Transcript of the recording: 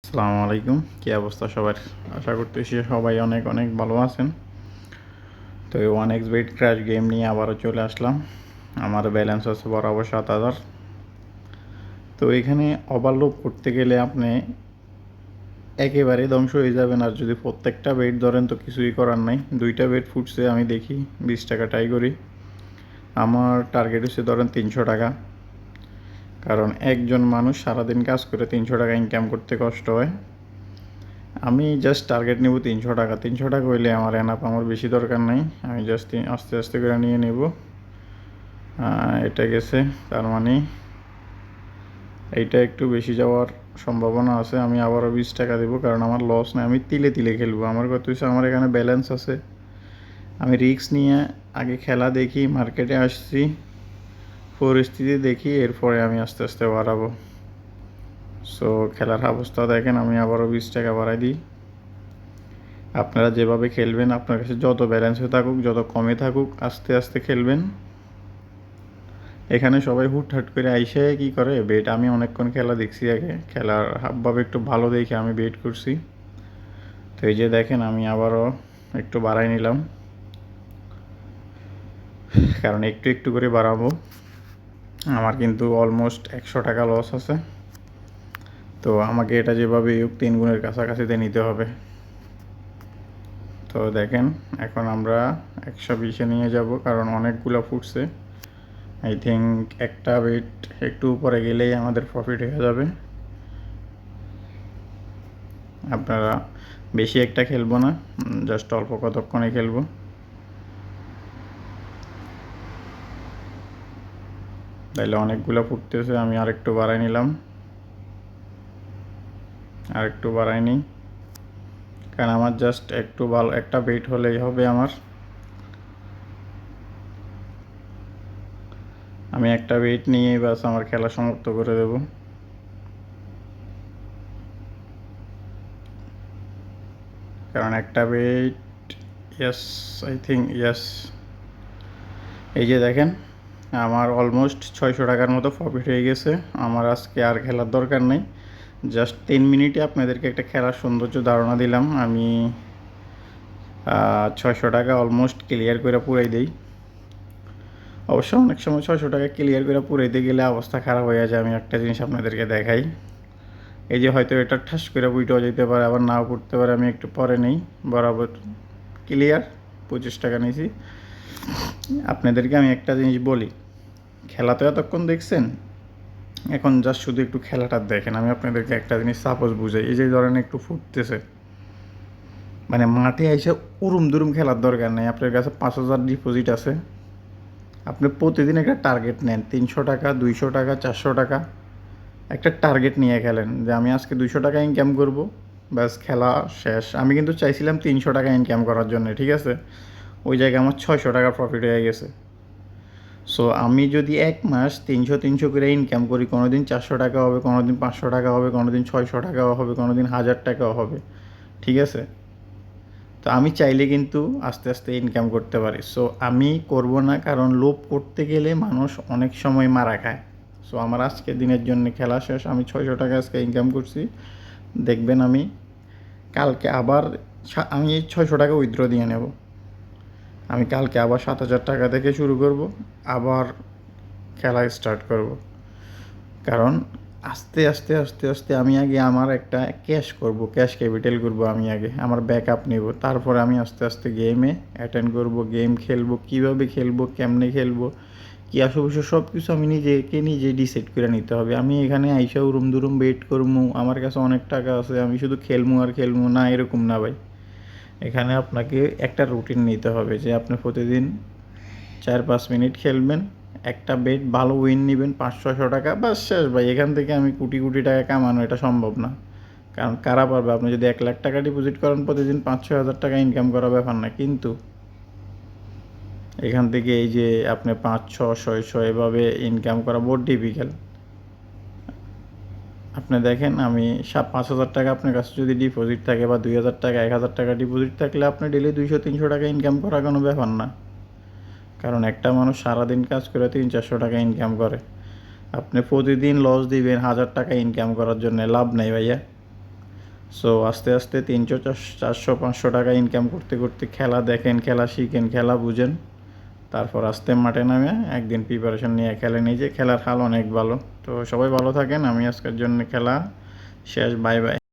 আসসালামু আলাইকুম। কী অবস্থা সবার? আশা করতেছি সবাই অনেক অনেক ভালো আছেন। তো এই 1xBet ক্র্যাশ গেম নিয়ে আবারও চলে আসলাম। আমার ব্যালেন্স আছে বরাবর 7,000। তো এখানে ওভারলোড করতে গেলে আপনি একেবারে ধ্বংস হয়ে যাবেন। আর যদি প্রত্যেকটা বেট ধরেন তো কিছুই করার নাই। 2টা বেট ফুটছে, আমি দেখি 20 টাকা ট্রাই করি। আমার টার্গেট হচ্ছে ধরেন 300 টাকা, কারণ একজন মানুষ সারাদিন কাজ করে 300 টাকা ইনকাম করতে কষ্ট হয়। আমি জাস্ট টার্গেট নেব 300 টাকা। 300 টাকা হইলে আমার এনাফ, আমার বেশি দরকার নাই। আমি জাস্ট আস্তে আস্তে করে নিয়ে নেব। এটা গেছে, তার মানে এইটা একটু বেশি যাওয়ার সম্ভাবনা আছে। আমি আবারও 20 টাকা দেবো, কারণ আমার লস নেই। আমি তিলে তিলে খেলবো। আমার কথা হচ্ছে আমার এখানে ব্যালেন্স আছে। আমি রিস্ক নিয়ে আগে খেলা দেখি, মার্কেটে আসছি, পরিস্থিতি দেখি, এরপরে আমি আস্তে আস্তে বাড়াবো। সো খেলার অবস্থা দেখেন, আমি আবারও 20 টাকা বাড়াই দিই। আপনারা যেভাবে খেলবেন, আপনার কাছে যত ব্যালেন্সে থাকুক, যত কমে থাকুক, আস্তে আস্তে খেলবেন। এখানে সবাই হুটহাট করে আইসে কি করে বেট। আমি অনেকক্ষণ খেলা দেখছি, আগে খেলার হাবভাবে একটু ভালো দেখে আমি বেট করছি। তো এই যে দেখেন, আমি আবারও একটু বাড়াই নিলাম, কারণ একটু একটু করে বাড়াবো। আমার কিন্তু অলমোস্ট 100 টাকা লস আছে। তো আমাকে এটা যেভাবে 3 গুণের কাছাকাছিতে নিতে হবে। তো দেখেন, এখন আমরা 120-এ নিয়ে যাব, কারণ অনেকগুলো ফুটছে। আই থিঙ্ক একটা বেট একটু উপরে গেলেই আমাদের প্রফিট হয়ে যাবে। আপনারা বেশি একটা খেলবো না, জাস্ট অল্প কতক্ষণে খেলবো। তাইলে অনেকগুলো ফুটতেছে, আমি আরেকটু বাড়াই নিলাম, আরেকটু বাড়াই নিই, কারণ আমার জাস্ট একটু ভালো একটা বেট হলেই হবে আমার। আমি একটা বেট নিয়েই বাস আমার খেলা সমাপ্ত করে দেব। কারণ একটা bet, yes, I think yes. এই যে দেখেন, আমার অলমোস্ট 600 টাকার মতো প্রফিট হয়ে গেছে। আমার আজকে আর খেলার দরকার নেই। জাস্ট 3 মিনিটে আপনাদেরকে একটা খেলার সৌন্দর্য ধারণা দিলাম। আমি 600 টাকা অলমোস্ট ক্লিয়ার করে পুরাই দেই। অবশ্য অনেক সময় 600 টাকা ক্লিয়ার করে পুরাইতে গেলে অবস্থা খারাপ হয়ে যায়। আমি একটা জিনিস আপনাদেরকে দেখাই। এই যে হয়তো এটা ঠাস করে উইটাও যেতে পারে, আবার নাও করতে পারে। আমি একটু পরে নেই, বরাবর ক্লিয়ার 25 টাকা নিয়েছি। আপনাদেরকে আমি একটা জিনিস বলি, খেলা তো এতক্ষণ দেখছেন, এখন জাস্ট শুধু একটু খেলাটা দেখেন। আমি আপনাদেরকে একটা জিনিস সাপোজ বুঝাই। এই যে ধরেন একটু ফুটতেছে, মানে মাঠে এসে উরুম দুরুম খেলার দরকার নেই। আপনার কাছে 5,000 ডিপোজিট আছে, আপনি প্রতিদিন একটা টার্গেট নেন, 300 টাকা, 200 টাকা, 400 টাকা। একটা টার্গেট নিয়ে খেলেন যে আমি আজকে 200 টাকা ইনকাম করব, ব্যাস খেলা শেষ। আমি কিন্তু চাইছিলাম 300 টাকা ইনকাম করার জন্য, ঠিক আছে? ওই জায়গায় আমার 600 টাকা প্রফিট হয়ে গেছে। সো আমি যদি 1 মাস 300 300 করে ইনকাম করি, কোনো দিন 400 টাকা হবে, কোনো দিন 500 টাকা হবে, কোনো দিন 600 টাকাও হবে, কোনো দিন 1000 টাকাও হবে, ঠিক আছে? তো আমি চাইলে কিন্তু আস্তে আস্তে ইনকাম করতে পারি। সো আমি করব না, কারণ লোভ করতে গেলে মানুষ অনেক সময় মারা খায়। সো আমার আজকের দিনের জন্য খেলা শেষ। আমি 600 টাকা আজকে ইনকাম করছি। দেখবেন আমি কালকে আবার আমি 600 টাকা উইথড্র দিয়ে নেব। আমি কালকে আবার 7,000 টাকা থেকে শুরু করব, আবার খেলা স্টার্ট করব। কারণ আস্তে আস্তে আস্তে আস্তে আমি আগে আমার একটা ক্যাশ করব, ক্যাশ ক্যাপিটাল করব। আমি আগে আমার ব্যাকআপ নেব, তারপরে আমি আস্তে আস্তে গেমে অ্যাটেন্ড করব, গেম খেলবো, কীভাবে খেলবো, কেমনে খেলবো, কী আসবো, সব কিছু আমি নিজে ডিসাইড করে নিতে হবে। আমি এখানে আইসা উরুম দুরুম ওয়েট করবো, আমার কাছে অনেক টাকা আছে, আমি শুধু খেলবো আর খেলবো না, এরকম না ভাই। এখানে আপনাকে একটা রুটিন নিতে হবে যে আপনি প্রতিদিন 4-5 মিনিট খেলবেন, একটা বেট ভালো উইন নেবেন 500-600 টাকা, বাস শেষ ভাই। এখান থেকে আমি কোটি কোটি টাকা কামানো এটা সম্ভব না। কারণ কারা পারবে? আপনি যদি 1 লাখ টাকা ডিপোজিট করেন, প্রতিদিন 5-6 হাজার টাকা ইনকাম করা ব্যাপার না। কিন্তু এখান থেকে এই যে আপনি 5-6-600 এভাবে ইনকাম করা বহুত ডিফিকাল্ট। আপনি দেখেন, আমি 5,000 টাকা আপনার কাছে যদি ডিপোজিট থাকে, বা 2,000 টাকা, 1,000 টাকা ডিপোজিট থাকলে আপনি ডেলি 200-300 টাকা ইনকাম করা কোনো ব্যাপার না। কারণ একটা মানুষ সারাদিন কাজ করে 300-400 টাকা ইনকাম করে। আপনি প্রতিদিন লস দিবেন 1,000 টাকা ইনকাম করার জন্য, লাভ নাই ভাইয়া। সো আস্তে আস্তে 300 400 500 টাকা ইনকাম করতে করতে খেলা দেখেন, খেলা শিখেন, খেলা বুঝেন, তারপর আস্তে মাঠে নামে একদিন প্রিপারেশন নিয়ে খেলেন। এই যে খেলার হাল অনেক ভালো। তো সবাই ভালো থাকেন। আমি আজকের জন্য খেলা শেষ। Bye bye.